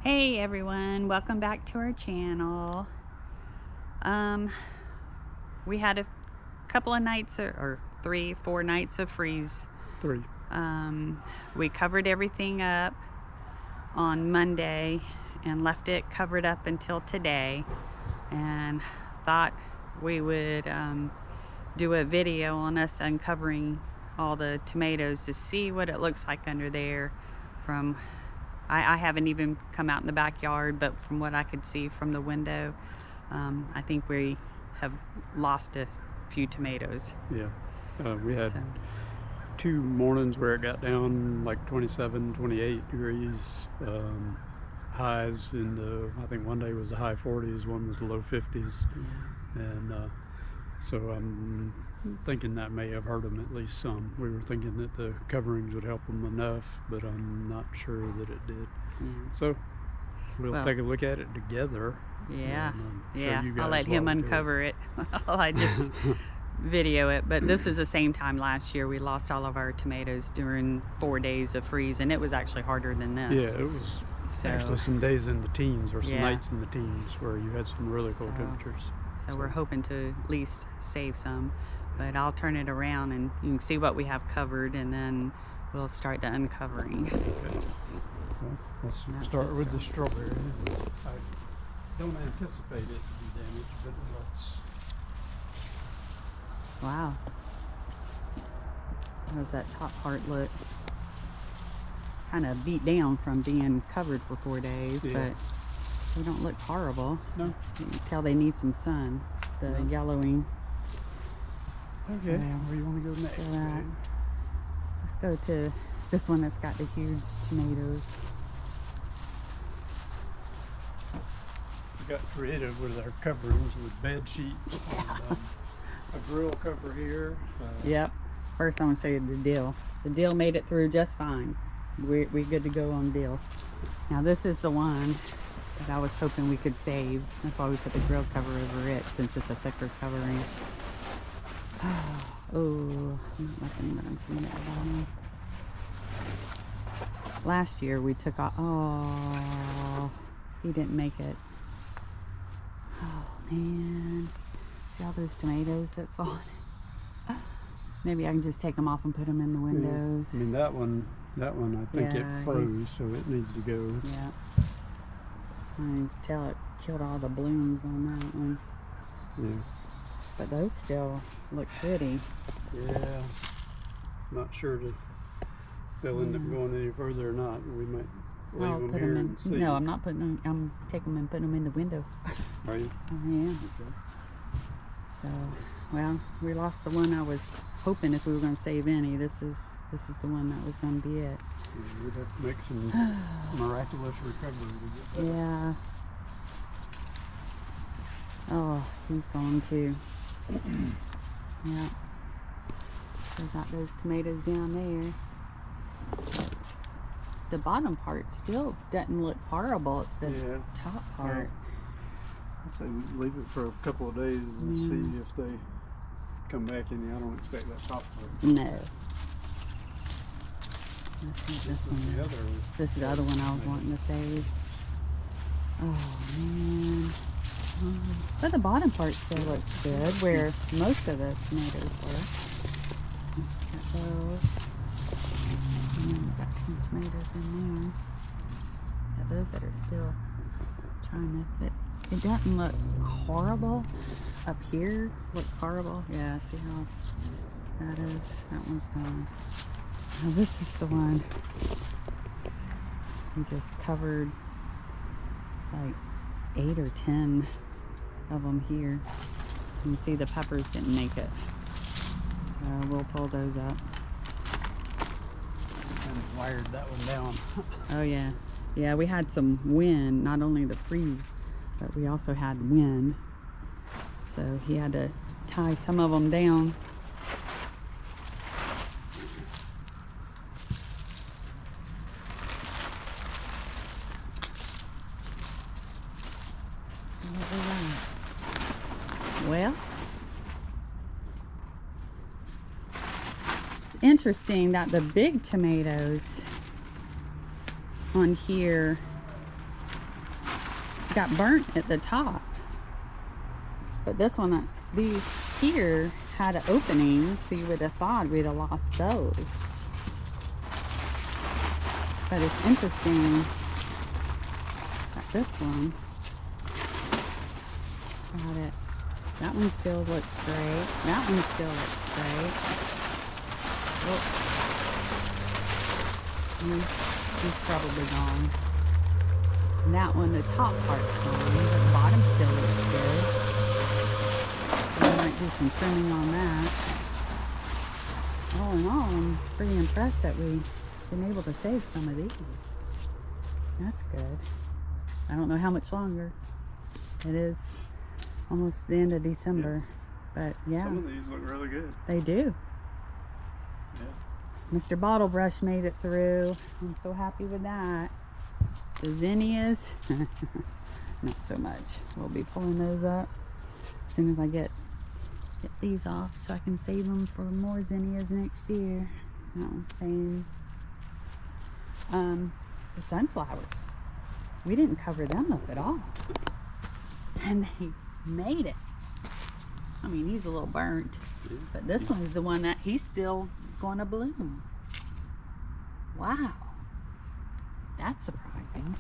Hey everyone, welcome back to our channel. We had a couple of nights or 3-4 nights of freeze. Three. We covered everything up on Monday and left it covered up until today, and thought we would do a video on us uncovering all the tomatoes to see what it looks like under there. From I haven't even come out in the backyard, but from what I could see from the window, I think we have lost a few tomatoes. Yeah. We had 2 mornings where it got down like 27, 28 degrees. Highs in the, I think one day was the high 40s, one was the low 50s. Yeah. And so I'm thinking that may have hurt them at least some. We were thinking that the coverings would help them enough, but I'm not sure that it did. Yeah. So we'll take a look at it together. Yeah, and, yeah. I'll let him uncover it. I just video it. But this is the same time last year we lost all of our tomatoes during 4 days of freeze, and it was actually harder than this. Yeah, it was actually some days in the teens, or some nights in the teens, where you had some really cold temperatures. So we're hoping to at least save some, but I'll turn it around and you can see what we have covered, and then we'll start the uncovering. Okay. Well, let's start with the strawberry. I don't anticipate it to be damaged, but let's... Wow. How does that top part look? Kind of beat down from being covered for 4 days, but they don't look horrible. No. You can tell they need some sun. The yellowing. Okay, so, where you want to go next? Let's go to this one that's got the huge tomatoes. We got creative with our coverings with bed sheets. And, a grill cover here. Yep. First I'm going to show you the dill. The dill made it through just fine. We're good to go on dill. Now this is the one that I was hoping we could save. That's why we put the grill cover over it, since it's a thicker covering. Oh, not liking what I'm seeing at the bottom. Last year we took off. Oh, he didn't make it. Oh man. See all those tomatoes that's on it? Maybe I can just take them off and put them in the windows. I mean, that one I think it froze, so it needs to go. Yeah. I can tell it killed all the blooms on that one. Yeah. But those still look pretty. Yeah. Not sure if they'll end up going any further or not. We might leave them here and see. No, I'm not putting them. I'm taking them and putting them in the window. Are you? Oh, yeah. Okay. So, well, we lost the one I was hoping if we were going to save any. This is the one that was going to be it. Yeah, we'd have to make some miraculous recovery to get that. Yeah. Oh, he's gone too. Yeah. Still got those tomatoes down there. The bottom part still doesn't look horrible. It's the top part. I say leave it for a couple of days and see if they come back any. I don't expect that top part. No. This one. This is the other one I was wanting to save. Oh man. But the bottom part still looks good, where most of the tomatoes were. Let's get those. And we've got some tomatoes in there. Got those that are still trying to, but it doesn't look horrible. Up here looks horrible. Yeah, see how that is? That one's gone. Now this is the one we just covered. It's like 8 or 10 of them here. You can see the peppers didn't make it, so we'll pull those up. Kind of wired that one down. Oh yeah, yeah. We had some wind, not only the freeze, but we also had wind, so he had to tie some of them down. Well, it's interesting that the big tomatoes on here got burnt at the top. But this one, these here had an opening, so you would have thought we'd have lost those. But it's interesting that this one got it. That one still looks great. That one still looks great. Oh. He's probably gone. And that one, the top part's gone, but the bottom still looks good. I might do some trimming on that. All in all, I'm pretty impressed that we've been able to save some of these. That's good. I don't know how much longer. It is almost the end of December, but yeah. Some of these look really good. They do. Yeah. Mr. Bottle Brush made it through. I'm so happy with that. The zinnias, not so much. We'll be pulling those up as soon as I get these off, so I can save them for more zinnias next year. That one's same. The sunflowers, we didn't cover them up at all, and they made it. I mean, he's a little burnt, but this one is the one that he's still going to bloom. Wow, that's surprising.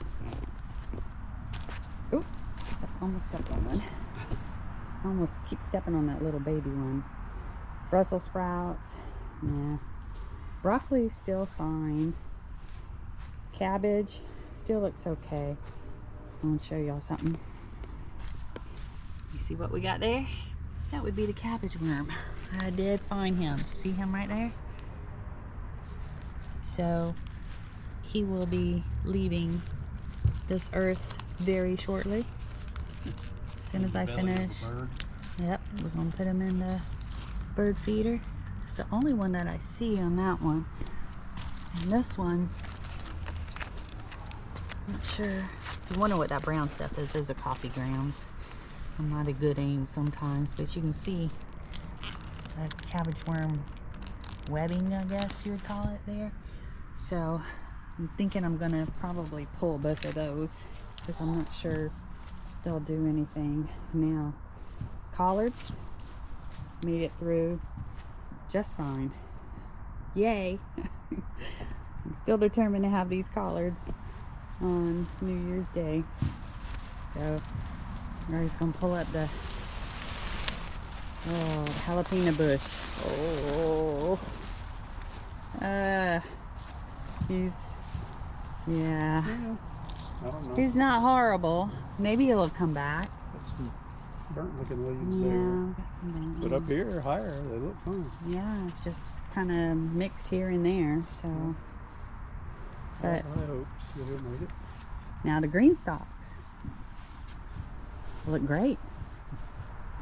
Oh, almost stepped on one. I almost keep stepping on that little baby one. Brussels sprouts, yeah. Broccoli still's fine. Cabbage still looks okay. I want to show y'all something. You see what we got there? That would be the cabbage worm. I did find him. See him right there? So he will be leaving this earth very shortly. As soon as I finish. Yep, we're gonna put him in the bird feeder. It's the only one that I see on that one. And this one, not sure. If you wonder what that brown stuff is, those are coffee grounds. I'm not a good aim sometimes, but you can see the cabbage worm webbing, I guess you would call it there. So I'm thinking I'm gonna probably pull both of those because I'm not sure they'll do anything. Now, collards made it through just fine. Yay. I'm still determined to have these collards on New Year's Day. So we're just gonna pull up the jalapeno bush. Yeah. I don't know. He's not horrible. Maybe he'll come back. Got some burnt looking leaves Yeah, there. got some burnt But up leaves. here, higher, they look fine. Yeah, it's just kind of mixed here and there. So, but I hope so. He'll make it. now the Greenstalks look great.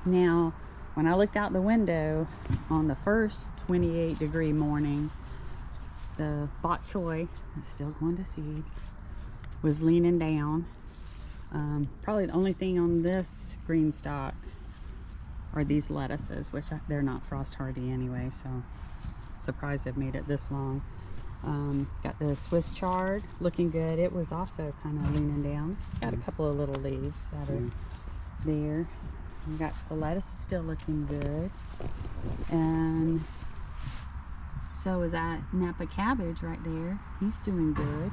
Now, when I looked out the window on the first 28-degree morning, the bok choy is still going to seed, was leaning down. Probably the only thing on this Greenstalk are these lettuces, which they're not frost hardy anyway, so surprised they've made it this long. Got the Swiss chard looking good. It was also kind of leaning down. Got a couple of little leaves that are there. We got the lettuce is still looking good, and so is that Napa cabbage right there. He's doing good.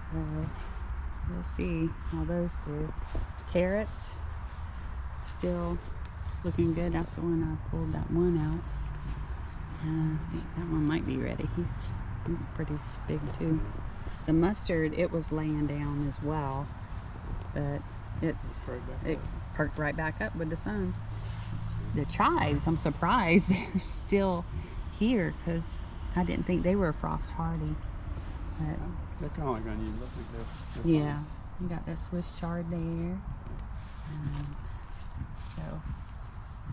So we'll see how those do. Carrots still looking good. That's the one I pulled that one out. I think that one might be ready. He's pretty big too. The mustard, it was laying down as well, but it perked right back up with the sun. The chives, I'm surprised they're still here because I didn't think they were frost hardy. But They're kind of like onions. I think they're yeah, you got that Swiss chard there. So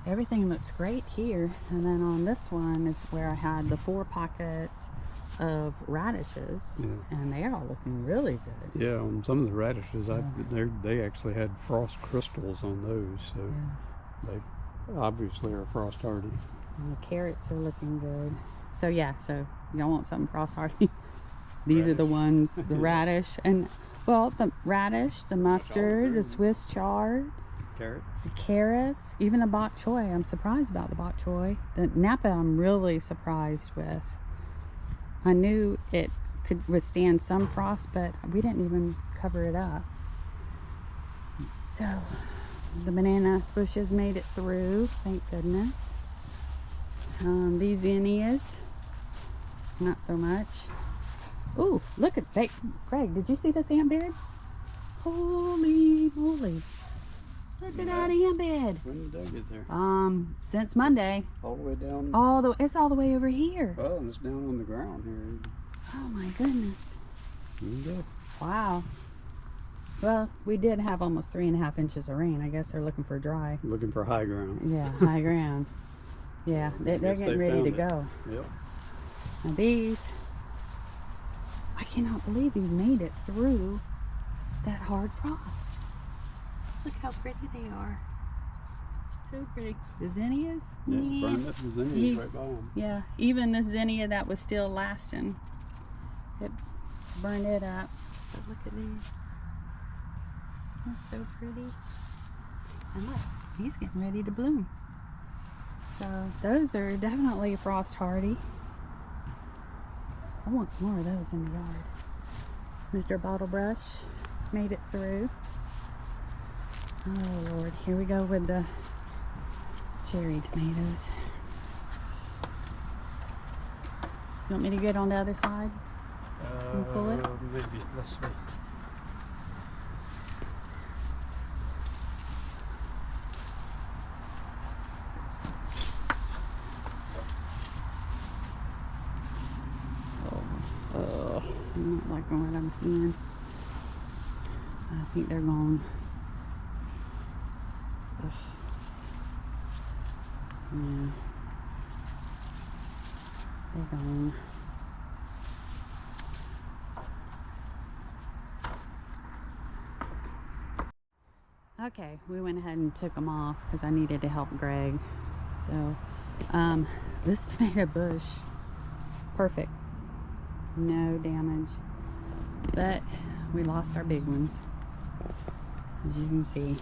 everything looks great here. And then on this one is where I had the 4 pockets of radishes, and they are looking really good. Yeah, on some of the radishes, they actually had frost crystals on those, so they obviously are frost hardy. And the carrots are looking good. So yeah, so y'all want something frost hardy? These are the ones, the radish. And Well, the radish, the mustard, the Swiss chard, Carrot. the carrots, even the bok choy. I'm surprised about the bok choy. The Napa I'm really surprised with. I knew it could withstand some frost, but we didn't even cover it up. So the banana bushes made it through, thank goodness. These zinnias, not so much. Ooh, look at that. Greg, did you see this ant bed? Holy moly. Look at that ant bed. When did they get there? Since Monday. All the way down. It's all the way over here. Well, and it's down on the ground here. Oh my goodness. Yeah. Wow. Well, we did have almost 3.5 inches of rain. I guess they're looking for dry. Looking for high ground. Yeah, high ground. Yeah, they're getting ready to go. Yep. Now these, I cannot believe these made it through that hard frost. Look how pretty they are. So pretty. The zinnias? Yeah, burned up the zinnias right by them. Yeah, even the zinnia that was still lasting, it burned it up. But look at these. That's so pretty. And look, he's getting ready to bloom. So those are definitely frost hardy. I want some more of those in the yard. Mr. Bottle Brush made it through. Oh Lord, here we go with the cherry tomatoes. You want me to get on the other side and pull it? Maybe. Let's see. I'm not liking what I'm seeing. I think they're gone. Ugh. Yeah. They're gone. Okay, we went ahead and took them off because I needed to help Greg. So, this tomato bush, perfect. No damage, but we lost our big ones, as you can see.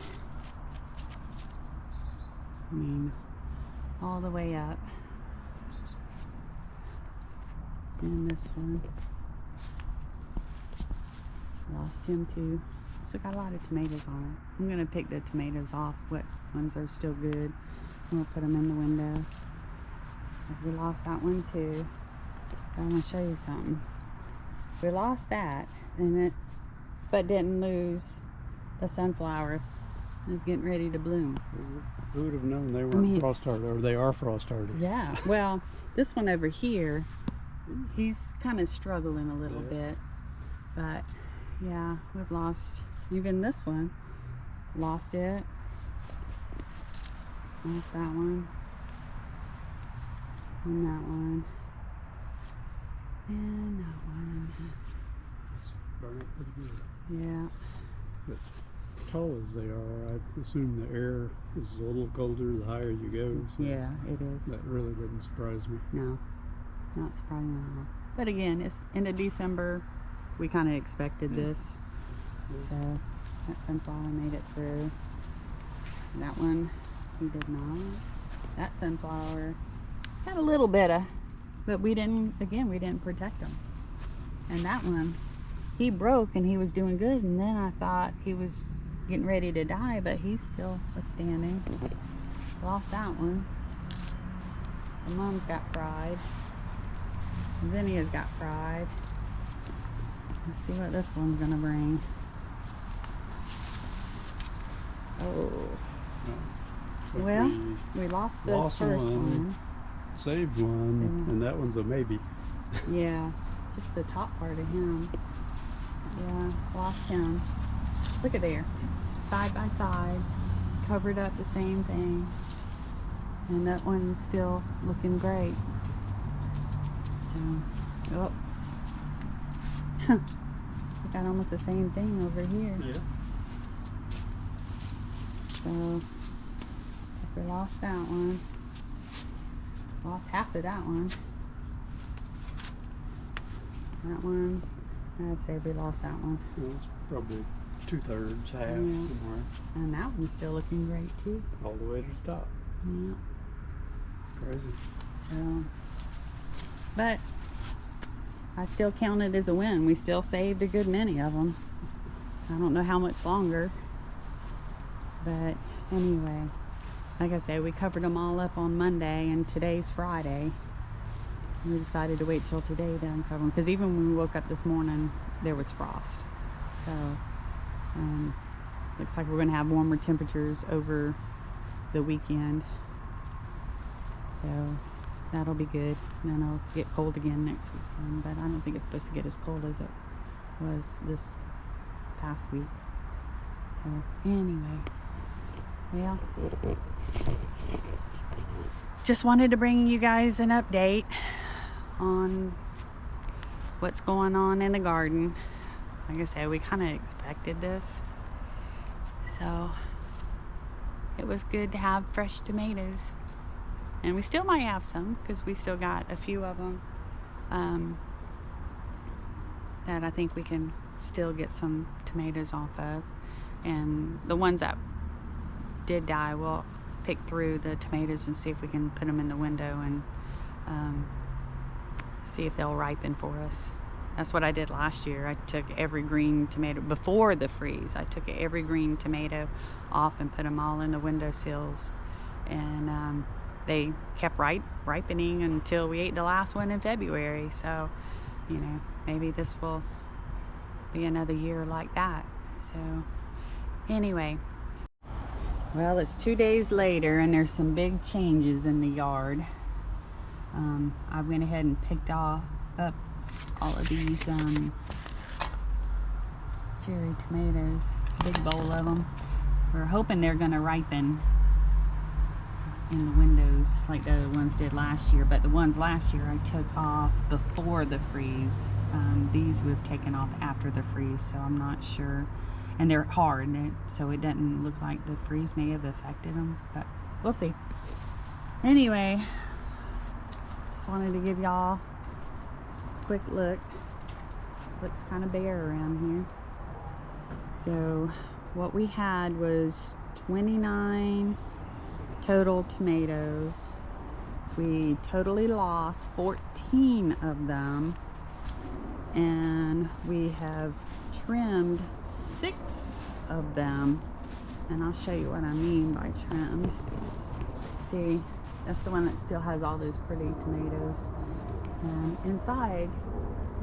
I mean, all the way up. And this one, lost him too. So got a lot of tomatoes on it. I'm gonna pick the tomatoes off, what ones are still good, and we'll put them in the window. So we lost that one too. I want to show you something. We lost that, but didn't lose the sunflower. It's getting ready to bloom. Who would have known they weren't frost hardy, or they are frost hardy? Yeah. Well, this one over here, he's kind of struggling a little bit, but yeah, we've lost even this one. Lost it. Lost that one. And that one. And that one. Burn up pretty good. Yeah. But tall as they are, I assume the air is a little colder the higher you go. So yeah, it is. That really wouldn't surprise me. No, not surprising at all. But again, it's into December. We kind of expected this. Yeah. So that sunflower made it through. That one, he did not. That sunflower had a little bit of, but we didn't protect him. And that one, he broke and he was doing good, and then I thought he was getting ready to die, but he's still standing. Lost that one. The mums got fried. Zinnia's got fried. Let's see what this one's gonna bring. Oh. Well, we lost the first one. Saved one, and that one's a maybe. Yeah, just the top part of him. Yeah, lost him. Look at there, side by side, covered up the same thing, and that one's still looking great. So, oh, we got almost the same thing over here. Yeah. So we lost that one. Lost half of that one. That one. I'd say we lost that one. It's probably 2/3, half, Yeah. somewhere. And that one's still looking great too. All the way to the top. Yeah. It's crazy. So, but I still count it as a win. We still saved a good many of them. I don't know how much longer. But anyway, like I said, we covered them all up on Monday, and today's Friday. We decided to wait till today to uncover them, because even when we woke up this morning, there was frost. So, looks like we're going to have warmer temperatures over the weekend. So, that'll be good. Then it'll get cold again next weekend, but I don't think it's supposed to get as cold as it was this past week. So, anyway. Well, just wanted to bring you guys an update on what's going on in the garden. Like I said, we kind of expected this, so it was good to have fresh tomatoes, and we still might have some because we still got a few of them that I think we can still get some tomatoes off of, and the ones that did die, we'll pick through the tomatoes and see if we can put them in the window and see if they'll ripen for us. That's what I did last year. I took every green tomato before the freeze. I took every green tomato off and put them all in the windowsills, and they kept ripening until we ate the last one in February. So, you know, maybe this will be another year like that. So anyway, well, it's 2 days later, and there's some big changes in the yard. I went ahead and picked up all of these cherry tomatoes, big bowl of them. We're hoping they're gonna ripen in the windows like the ones did last year, but the ones last year I took off before the freeze. These we've taken off after the freeze, so I'm not sure. And they're hard, so it doesn't look like the freeze may have affected them, but we'll see. Anyway, just wanted to give y'all a quick look. Looks kind of bare around here. So what we had was 29 total tomatoes. We totally lost 14 of them, and we have trimmed 6 of them, and I'll show you what I mean by trimmed. See, that's the one that still has all those pretty tomatoes, and inside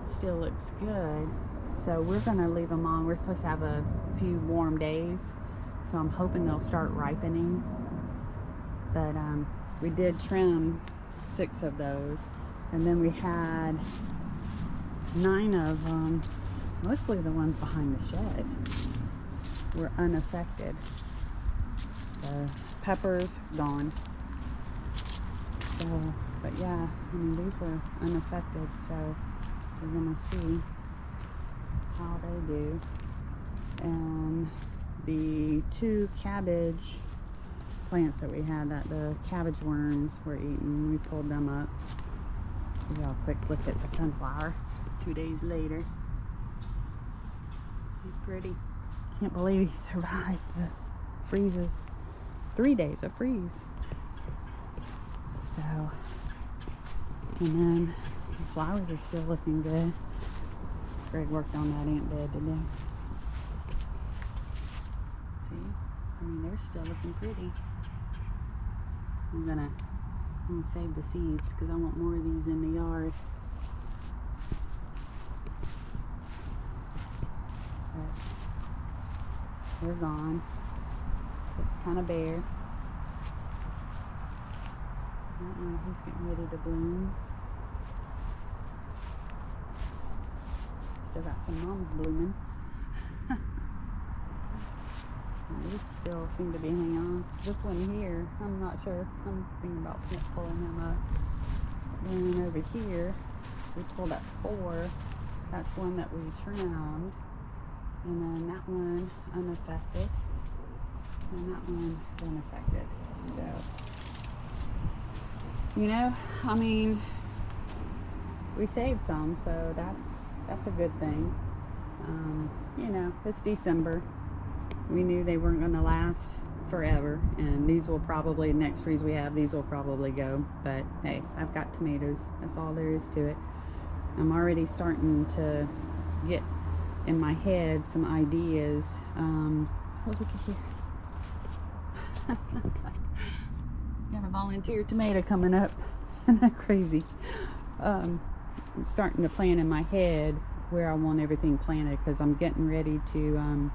still looks good. So we're gonna leave them on. We're supposed to have a few warm days, so I'm hoping they'll start ripening. But we did trim 6 of those, and then we had 9 of them. Mostly the ones behind the shed were unaffected. So peppers gone. So, but yeah, I mean, these were unaffected, so we're gonna see how they do. And the 2 cabbage plants that we had that the cabbage worms were eating, we pulled them up. Give y'all a quick look at the sunflower 2 days later. He's pretty. Can't believe he survived the freezes. 3 days of freeze. So, and then the flowers are still looking good. Greg worked on that ant bed today. See? I mean, they're still looking pretty. I'm gonna save the seeds because I want more of these in the yard. But they're gone. Looks kind of bare. That one, he's getting ready to bloom. Still got some moms blooming. These still seem to be hanging on. This one here, I'm not sure. I'm thinking about pulling him up. Then over here, we pulled up 4. That's one that we trimmed. And then that one unaffected. And that one is unaffected. So, you know, I mean, we saved some, so that's that's a good thing. You know, it's December. We knew they weren't going to last forever, and these will probably, next freeze we have, these will probably go. But hey, I've got tomatoes. That's all there is to it. I'm already starting to get in my head some ideas. Oh, look at here. Got a volunteer tomato coming up. Isn't that crazy? I'm starting to plan in my head where I want everything planted, because I'm getting ready to,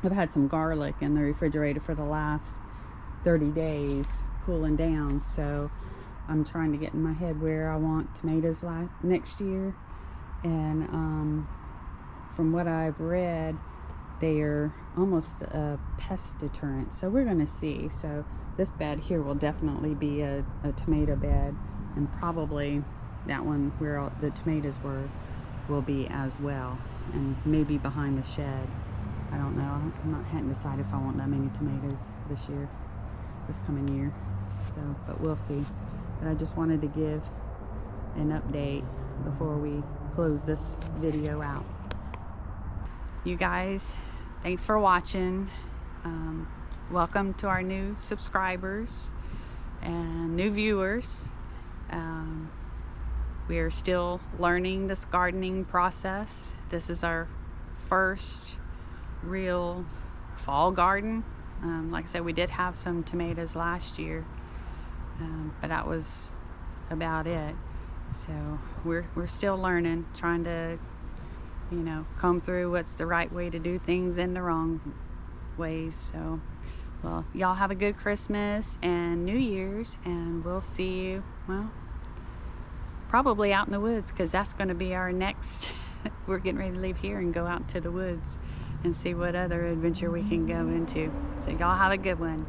I've had some garlic in the refrigerator for the last 30 days cooling down, so I'm trying to get in my head where I want tomatoes next year. And from what I've read, they are almost a pest deterrent, so we're going to see. So this bed here will definitely be a tomato bed, and probably that one where all the tomatoes were will be as well, and maybe behind the shed. I don't know. Hadn't decided if I want that many tomatoes this coming year. So, but we'll see. But I just wanted to give an update before we close this video out. You guys, thanks for watching. Welcome to our new subscribers and new viewers. We are still learning this gardening process. This is our first real fall garden. Like I said, we did have some tomatoes last year, but that was about it. So we're still learning, trying to, you know, comb through what's the right way to do things and the wrong ways. So, well, y'all have a good Christmas and New Year's, and we'll see you, well, probably out in the woods, because that's going to be our next we're getting ready to leave here and go out to the woods and see what other adventure we can go into. So y'all have a good one.